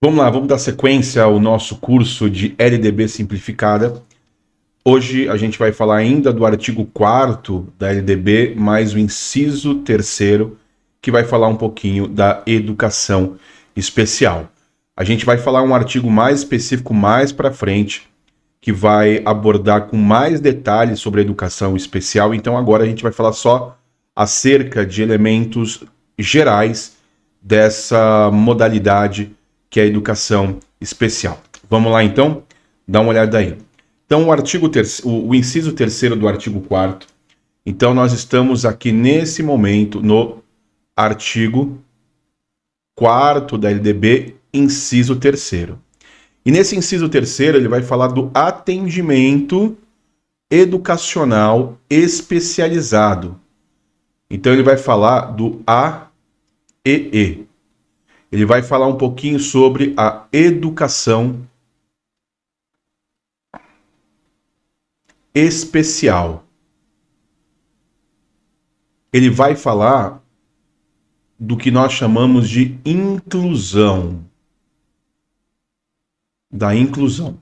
Vamos lá, vamos dar sequência ao nosso curso de LDB simplificada. Hoje a gente vai falar ainda do artigo 4º da LDB, mais o inciso 3º, que vai falar um pouquinho da educação especial. A gente vai falar um artigo mais específico mais para frente, que vai abordar com mais detalhes sobre a educação especial. Então agora a gente vai falar só acerca de elementos gerais dessa modalidade que é a educação especial. Vamos lá então? Dá uma olhada aí. Então o inciso 3º do artigo 4º. Então nós estamos aqui nesse momento no artigo 4º da LDB, inciso 3º. E nesse inciso 3º ele vai falar do atendimento educacional especializado. Então ele vai falar do AEE. Ele vai falar um pouquinho sobre a educação especial. Ele vai falar do que nós chamamos de inclusão. Da inclusão.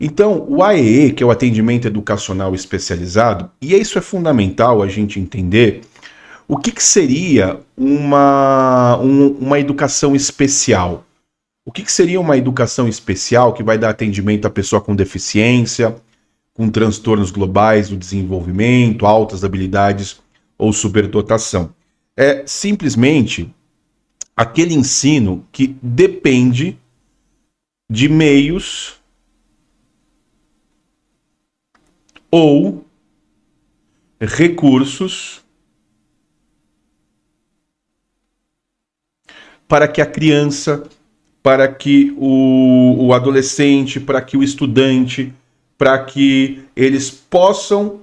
Então, o AEE, que é o atendimento educacional especializado, e isso é fundamental a gente entender o que seria uma educação especial. O que seria uma educação especial que vai dar atendimento à pessoa com deficiência, com transtornos globais do desenvolvimento, altas habilidades ou superdotação? É simplesmente aquele ensino que depende de meios ou recursos para que a criança, para que o adolescente, para que o estudante, para que eles possam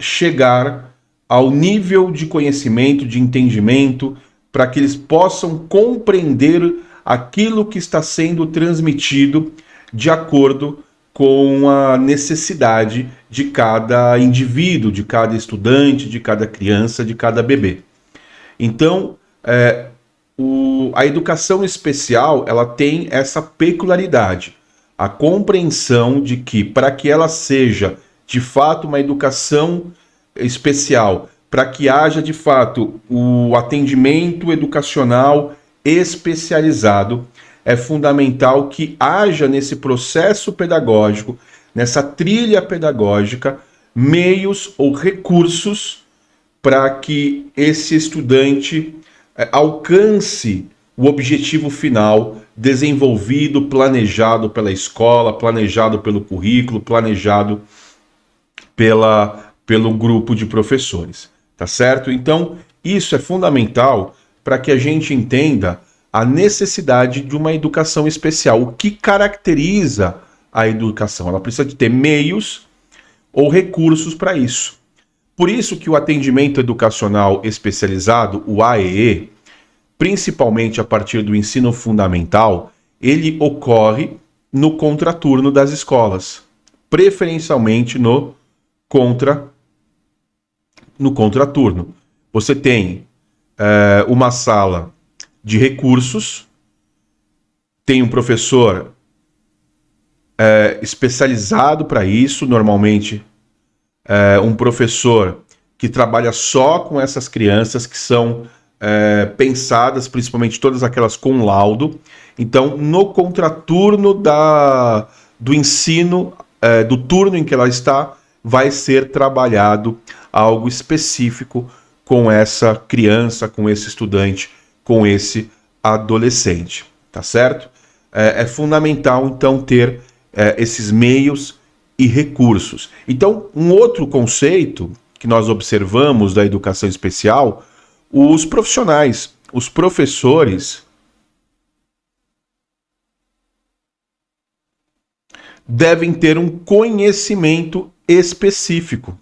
chegar ao nível de conhecimento, de entendimento, para que eles possam compreender aquilo que está sendo transmitido de acordo com a necessidade de cada indivíduo, de cada estudante, de cada criança, de cada bebê. Então, a educação especial, ela tem essa peculiaridade, a compreensão de que, para que ela seja de fato uma educação especial, para que haja de fato o atendimento educacional especializado, é fundamental que haja nesse processo pedagógico, nessa trilha pedagógica, meios ou recursos para que esse estudante alcance o objetivo final desenvolvido, planejado pela escola, planejado pelo currículo, planejado pelo grupo de professores, tá certo? Então, isso é fundamental para que a gente entenda a necessidade de uma educação especial. O que caracteriza a educação? Ela precisa de ter meios ou recursos para isso. Por isso que o atendimento educacional especializado, o AEE, principalmente a partir do ensino fundamental, ele ocorre no contraturno das escolas, preferencialmente no contraturno. Você tem uma sala de recursos, tem um professor especializado para isso, normalmente um professor que trabalha só com essas crianças que são pensadas, principalmente todas aquelas com laudo. Então, no contraturno do ensino, do turno em que ela está, vai ser trabalhado algo específico com essa criança, com esse estudante, com esse adolescente, tá certo? É fundamental, então, ter esses meios e recursos. Então, um outro conceito que nós observamos da educação especial, os profissionais, os professores, devem ter um conhecimento específico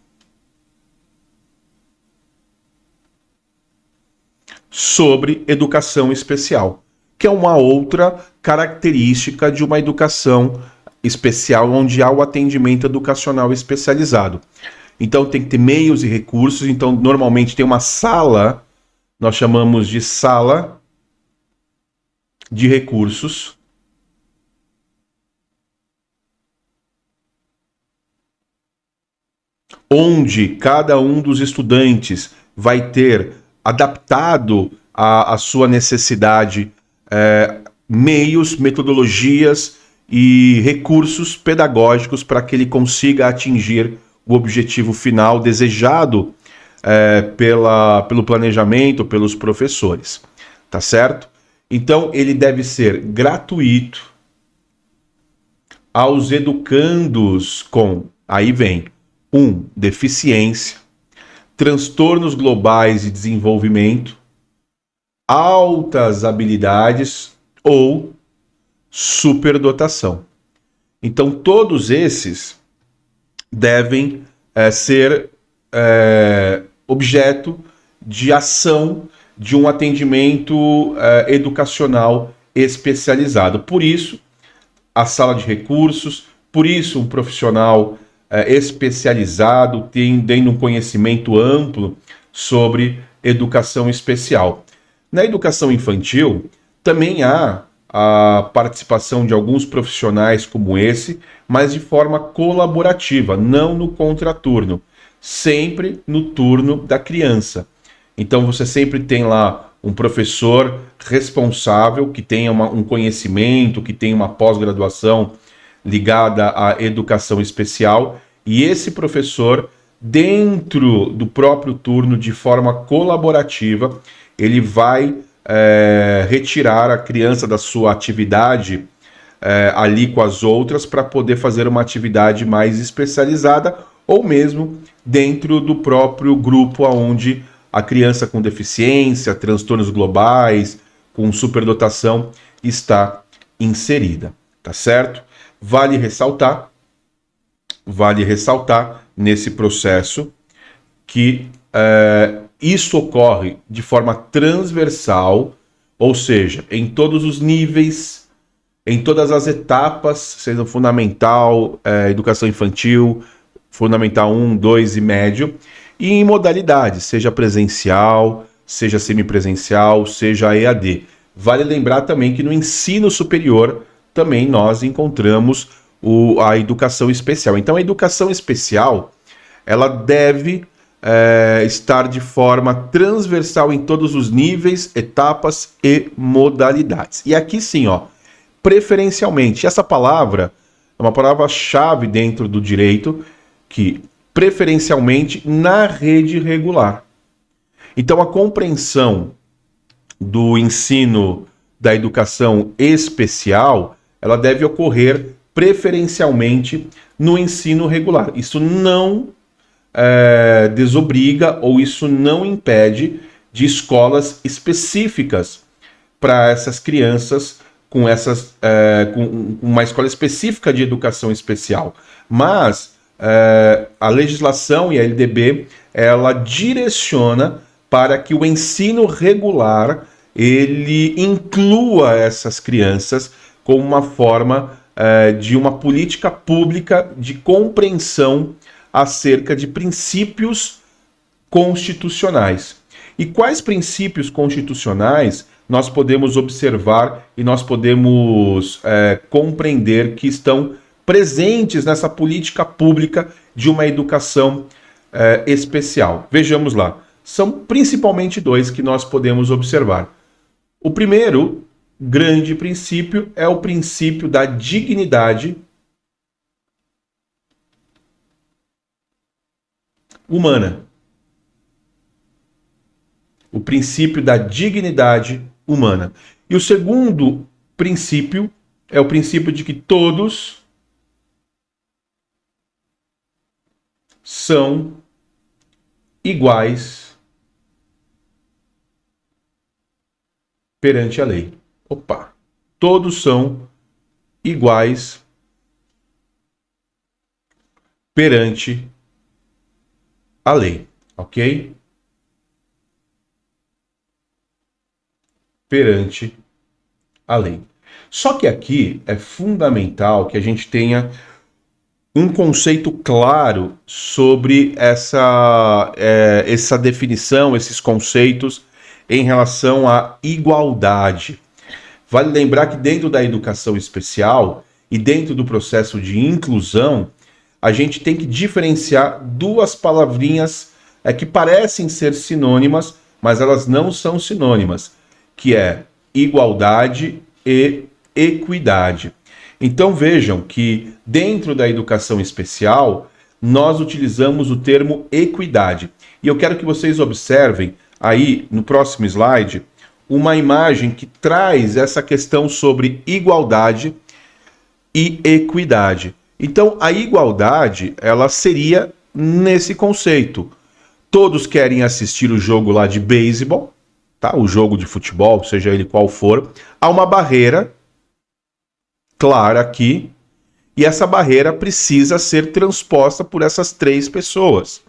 sobre educação especial, que é uma outra característica de uma educação especial onde há o atendimento educacional especializado. Então tem que ter meios e recursos. Então normalmente tem uma sala, nós chamamos de sala de recursos, onde cada um dos estudantes vai ter adaptado à sua necessidade meios, metodologias e recursos pedagógicos para que ele consiga atingir o objetivo final desejado pelo planejamento, pelos professores, tá certo? Então, ele deve ser gratuito aos educandos com, aí vem, deficiência, transtornos globais de desenvolvimento, altas habilidades ou superdotação. Então, todos esses devem ser objeto de ação de um atendimento educacional especializado. Por isso, a sala de recursos, por isso um profissional especializado, tendo um conhecimento amplo sobre educação especial. Na educação infantil, também há a participação de alguns profissionais como esse, mas de forma colaborativa, não no contraturno, sempre no turno da criança. Então você sempre tem lá um professor responsável que tenha um conhecimento, que tenha uma pós-graduação ligada à educação especial, e esse professor, dentro do próprio turno, de forma colaborativa, ele vai retirar a criança da sua atividade ali com as outras para poder fazer uma atividade mais especializada, ou mesmo dentro do próprio grupo onde a criança com deficiência, transtornos globais, com superdotação está inserida, tá certo? Vale ressaltar nesse processo que isso ocorre de forma transversal, ou seja, em todos os níveis, em todas as etapas, sendo fundamental, educação infantil, fundamental 1, 2 e médio, e em modalidades, seja presencial, seja semipresencial, seja EAD. Vale lembrar também que no ensino superior também nós encontramos a educação especial. Então a educação especial, ela deve estar de forma transversal em todos os níveis, etapas e modalidades. E aqui sim, preferencialmente. Essa palavra é uma palavra-chave dentro do direito, que preferencialmente na rede regular. Então a compreensão do ensino da educação especial, ela deve ocorrer preferencialmente no ensino regular. Isso não desobriga ou isso não impede de escolas específicas para essas crianças com uma escola específica de educação especial. Mas a legislação e a LDB, ela direciona para que o ensino regular ele inclua essas crianças como uma forma de uma política pública de compreensão acerca de princípios constitucionais. E quais princípios constitucionais nós podemos observar e nós podemos compreender que estão presentes nessa política pública de uma educação especial? Vejamos lá. São principalmente dois que nós podemos observar. O primeiro grande princípio é o princípio da dignidade humana. O princípio da dignidade humana. E o segundo princípio é o princípio de que todos são iguais perante a lei. Opa! Todos são iguais perante a lei, ok? Perante a lei. Só que aqui é fundamental que a gente tenha um conceito claro sobre essa definição, esses conceitos em relação à igualdade. Vale lembrar que dentro da educação especial e dentro do processo de inclusão, a gente tem que diferenciar duas palavrinhas que parecem ser sinônimas, mas elas não são sinônimas, que é igualdade e equidade. Então vejam que dentro da educação especial, nós utilizamos o termo equidade. E eu quero que vocês observem aí no próximo slide uma imagem que traz essa questão sobre igualdade e equidade. Então, a igualdade, ela seria nesse conceito. Todos querem assistir o jogo lá de beisebol, tá? O jogo de futebol, seja ele qual for. Há uma barreira clara aqui, e essa barreira precisa ser transposta por essas três pessoas.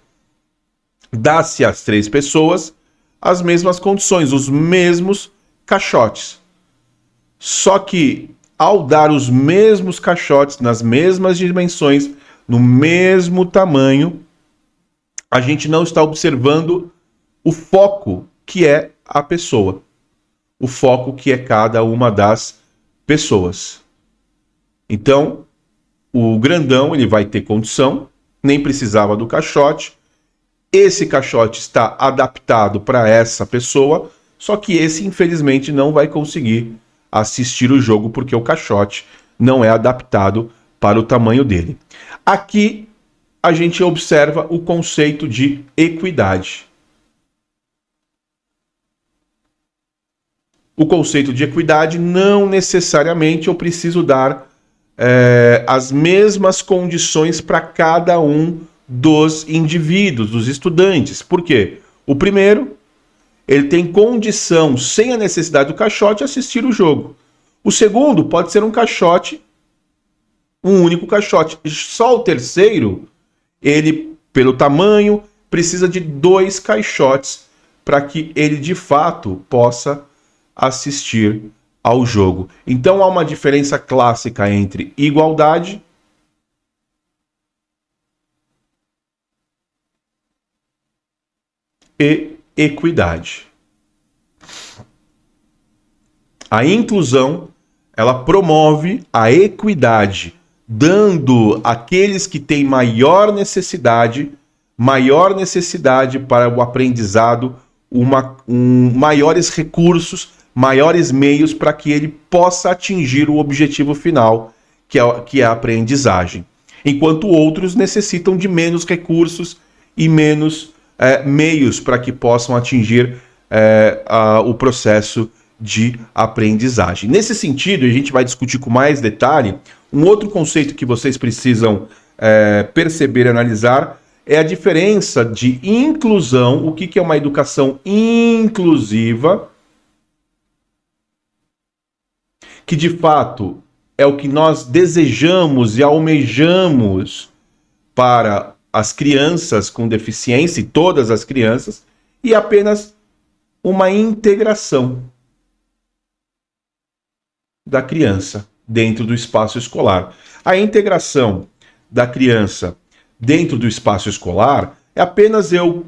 Dá-se às três pessoas as mesmas condições, os mesmos caixotes. Só que, ao dar os mesmos caixotes, nas mesmas dimensões, no mesmo tamanho, a gente não está observando o foco que é a pessoa. O foco que é cada uma das pessoas. Então, o grandão ele vai ter condição, nem precisava do caixote. Esse caixote está adaptado para essa pessoa, só que esse, infelizmente, não vai conseguir assistir o jogo porque o caixote não é adaptado para o tamanho dele. Aqui a gente observa o conceito de equidade. O conceito de equidade não necessariamente eu preciso dar as mesmas condições para cada um dos indivíduos, dos estudantes. Por quê? O primeiro, ele tem condição, sem a necessidade do caixote, assistir o jogo. O segundo pode ser um caixote, um único caixote. Só o terceiro, ele, pelo tamanho, precisa de 2 caixotes para que ele, de fato, possa assistir ao jogo. Então, há uma diferença clássica entre igualdade e equidade. A inclusão, ela promove a equidade, dando àqueles que têm maior necessidade para o aprendizado, maiores recursos, maiores meios para que ele possa atingir o objetivo final, que é a aprendizagem. Enquanto outros necessitam de menos recursos e menos meios para que possam atingir o processo de aprendizagem. Nesse sentido, a gente vai discutir com mais detalhe, um outro conceito que vocês precisam perceber e analisar é a diferença de inclusão, o que é uma educação inclusiva, que de fato é o que nós desejamos e almejamos para as crianças com deficiência, e todas as crianças, e apenas uma integração da criança dentro do espaço escolar. A integração da criança dentro do espaço escolar é apenas eu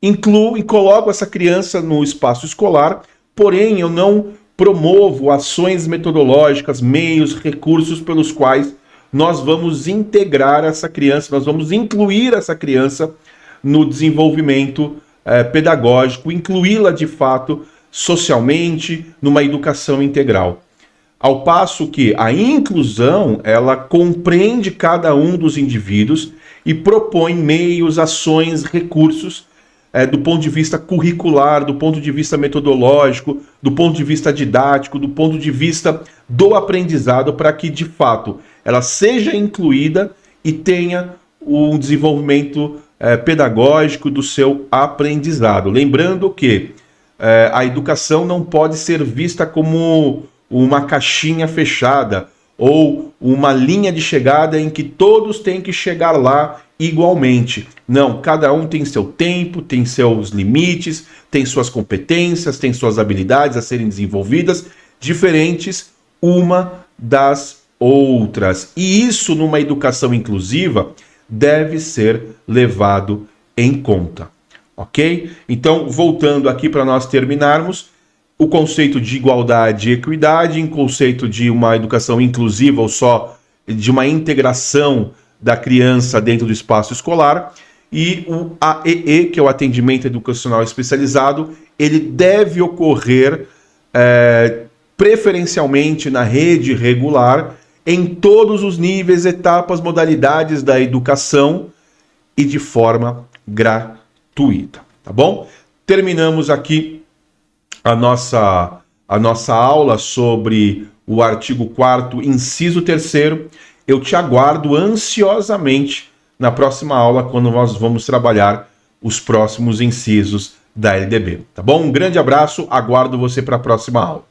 incluo e coloco essa criança no espaço escolar, porém eu não promovo ações metodológicas, meios, recursos pelos quais nós vamos integrar essa criança, nós vamos incluir essa criança no desenvolvimento pedagógico, incluí-la de fato socialmente numa educação integral. Ao passo que a inclusão, ela compreende cada um dos indivíduos e propõe meios, ações, recursos do ponto de vista curricular, do ponto de vista metodológico, do ponto de vista didático, do ponto de vista do aprendizado, para que, de fato, ela seja incluída e tenha um desenvolvimento pedagógico do seu aprendizado. Lembrando que a educação não pode ser vista como uma caixinha fechada ou uma linha de chegada em que todos têm que chegar lá igualmente. Não, cada um tem seu tempo, tem seus limites, tem suas competências, tem suas habilidades a serem desenvolvidas, diferentes uma das outras. E isso, numa educação inclusiva, deve ser levado em conta. Ok? Então, voltando aqui para nós terminarmos, o conceito de igualdade e equidade, em conceito de uma educação inclusiva ou só de uma integração da criança dentro do espaço escolar, e o AEE, que é o Atendimento Educacional Especializado, ele deve ocorrer preferencialmente na rede regular, em todos os níveis, etapas, modalidades da educação e de forma gratuita, tá bom? Terminamos aqui a nossa aula sobre o artigo 4º, inciso 3º. Eu te aguardo ansiosamente na próxima aula, quando nós vamos trabalhar os próximos incisos da LDB, tá bom? Um grande abraço, aguardo você para a próxima aula.